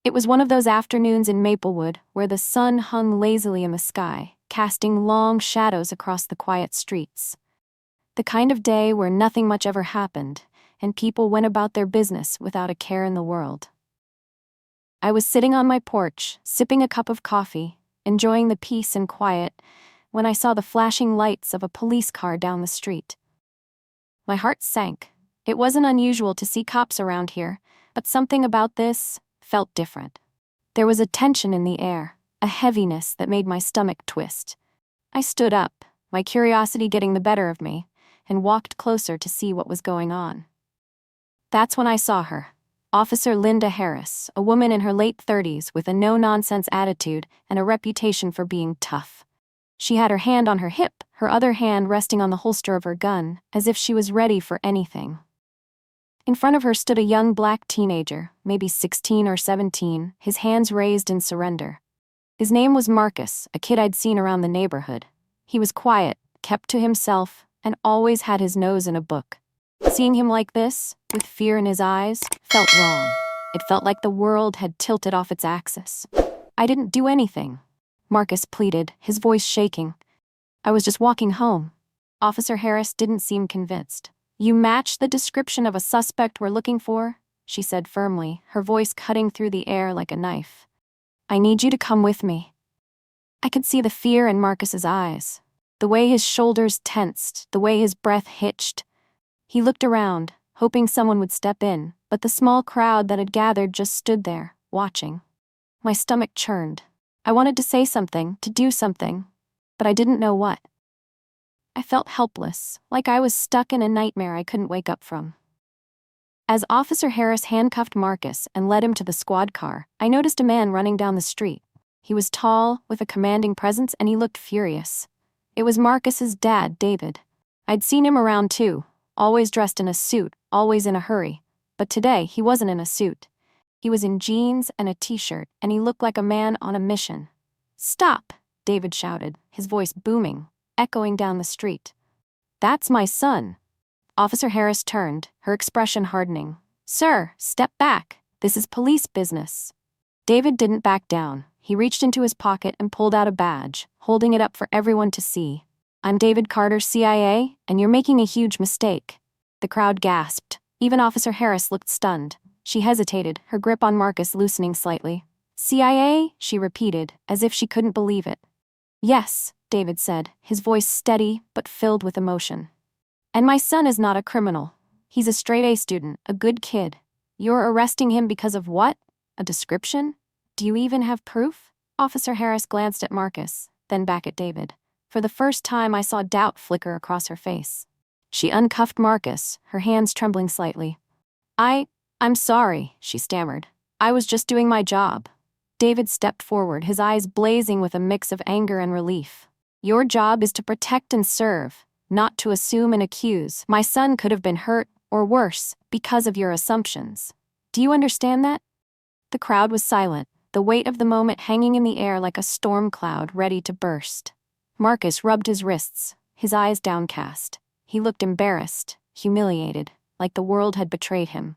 It was one of those afternoons in Maplewood where the sun hung lazily in the sky, casting long shadows across the quiet streets. The kind of day where nothing much ever happened, and people went about their business without a care in the world. I was sitting on my porch, sipping a cup of coffee, enjoying the peace and quiet, when I saw the flashing lights of a police car down the street. My heart sank. It wasn't unusual to see cops around here, but something about this felt different. There was a tension in the air, a heaviness that made my stomach twist. I stood up, my curiosity getting the better of me, and walked closer to see what was going on. That's when I saw her. Officer Linda Harris, a woman in her late 30s with a no-nonsense attitude and a reputation for being tough. She had her hand on her hip, her other hand resting on the holster of her gun, as if she was ready for anything. In front of her stood a young black teenager, maybe 16 or 17, his hands raised in surrender. His name was Marcus, a kid I'd seen around the neighborhood. He was quiet, kept to himself, and always had his nose in a book. Seeing him like this, with fear in his eyes, felt wrong. It felt like the world had tilted off its axis. I didn't do anything, Marcus pleaded, his voice shaking. I was just walking home. Officer Harris didn't seem convinced. You match the description of a suspect we're looking for, she said firmly, her voice cutting through the air like a knife. I need you to come with me. I could see the fear in Marcus's eyes, the way his shoulders tensed, the way his breath hitched. He looked around, hoping someone would step in, but the small crowd that had gathered just stood there, watching. My stomach churned. I wanted to say something, to do something, but I didn't know what. I felt helpless, like I was stuck in a nightmare I couldn't wake up from. As Officer Harris handcuffed Marcus and led him to the squad car, I noticed a man running down the street. He was tall, with a commanding presence, and he looked furious. It was Marcus's dad, David. I'd seen him around too, always dressed in a suit, always in a hurry. But today, he wasn't in a suit. He was in jeans and a t-shirt, and he looked like a man on a mission. Stop, David shouted, his voice booming, echoing down the street. That's my son. Officer Harris turned, her expression hardening. Sir, step back. This is police business. David didn't back down. He reached into his pocket and pulled out a badge, holding it up for everyone to see. I'm David Carter, CIA, and you're making a huge mistake. The crowd gasped. Even Officer Harris looked stunned. She hesitated, her grip on Marcus loosening slightly. CIA? She repeated, as if she couldn't believe it. Yes, David said, his voice steady but filled with emotion. And my son is not a criminal. He's a straight-A student, a good kid. You're arresting him because of what? A description? Do you even have proof? Officer Harris glanced at Marcus, then back at David. For the first time, I saw doubt flicker across her face. She uncuffed Marcus, her hands trembling slightly. I'm sorry, she stammered. I was just doing my job. David stepped forward, his eyes blazing with a mix of anger and relief. Your job is to protect and serve, not to assume and accuse. My son could have been hurt, or worse, because of your assumptions. Do you understand that? The crowd was silent, the weight of the moment hanging in the air like a storm cloud ready to burst. Marcus rubbed his wrists, his eyes downcast. He looked embarrassed, humiliated, like the world had betrayed him.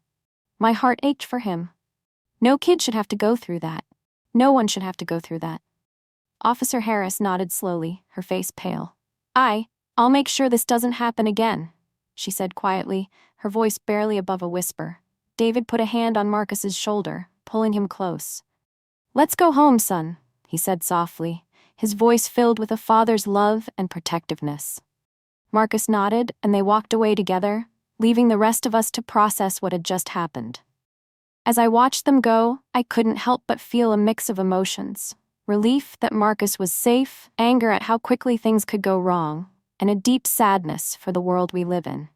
My heart ached for him. No kid should have to go through that. No one should have to go through that. Officer Harris nodded slowly, her face pale. I'll make sure this doesn't happen again, she said quietly, her voice barely above a whisper. David put a hand on Marcus's shoulder, pulling him close. Let's go home, son, he said softly, his voice filled with a father's love and protectiveness. Marcus nodded, and they walked away together, leaving the rest of us to process what had just happened. As I watched them go, I couldn't help but feel a mix of emotions. Relief that Marcus was safe, anger at how quickly things could go wrong, and a deep sadness for the world we live in.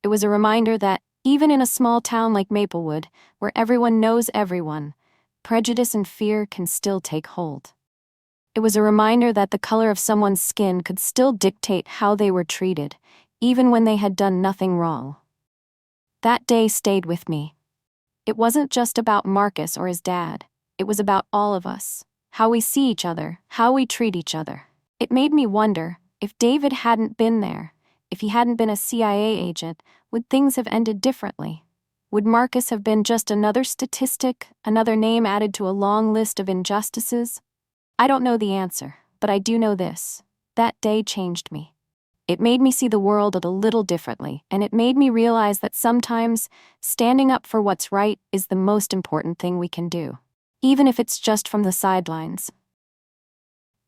It was a reminder that, even in a small town like Maplewood, where everyone knows everyone, prejudice and fear can still take hold. It was a reminder that the color of someone's skin could still dictate how they were treated, even when they had done nothing wrong. That day stayed with me. It wasn't just about Marcus or his dad. It was about all of us, how we see each other, how we treat each other. It made me wonder, if David hadn't been there, if he hadn't been a CIA agent, would things have ended differently? Would Marcus have been just another statistic, another name added to a long list of injustices? I don't know the answer, but I do know this. That day changed me. It made me see the world a little differently, and it made me realize that sometimes standing up for what's right is the most important thing we can do. Even if it's just from the sidelines.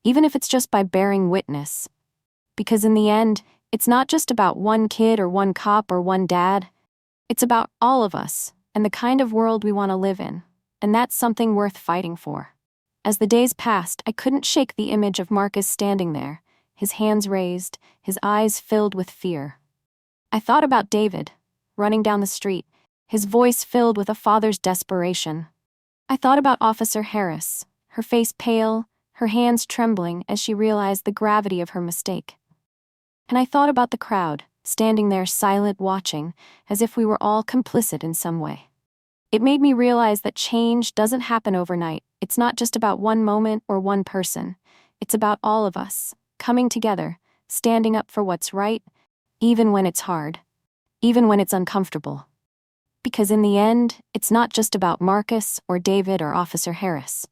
Even if it's just by bearing witness. Because in the end, it's not just about one kid or one cop or one dad. It's about all of us and the kind of world we want to live in, and that's something worth fighting for. As the days passed, I couldn't shake the image of Marcus standing there, his hands raised, his eyes filled with fear. I thought about David, running down the street, his voice filled with a father's desperation. I thought about Officer Harris, her face pale, her hands trembling as she realized the gravity of her mistake. And I thought about the crowd, standing there silent watching, as if we were all complicit in some way. It made me realize that change doesn't happen overnight. It's not just about one moment or one person. It's about all of us, coming together, standing up for what's right, even when it's hard, even when it's uncomfortable. Because in the end, it's not just about Marcus or David or Officer Harris.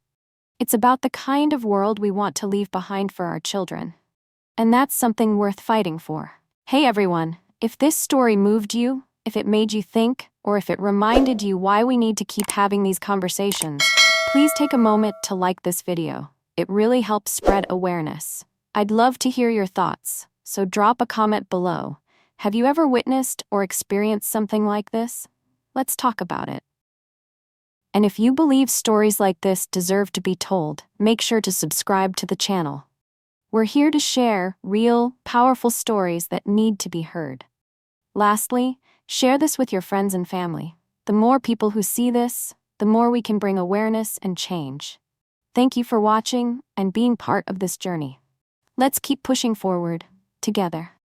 It's about the kind of world we want to leave behind for our children. And that's something worth fighting for. Hey everyone, if this story moved you, if it made you think, or if it reminded you why we need to keep having these conversations, please take a moment to like this video. It really helps spread awareness. I'd love to hear your thoughts, so drop a comment below. Have you ever witnessed or experienced something like this? Let's talk about it. And if you believe stories like this deserve to be told, make sure to subscribe to the channel. We're here to share real, powerful stories that need to be heard. Lastly, share this with your friends and family. The more people who see this, the more we can bring awareness and change. Thank you for watching and being part of this journey. Let's keep pushing forward, together.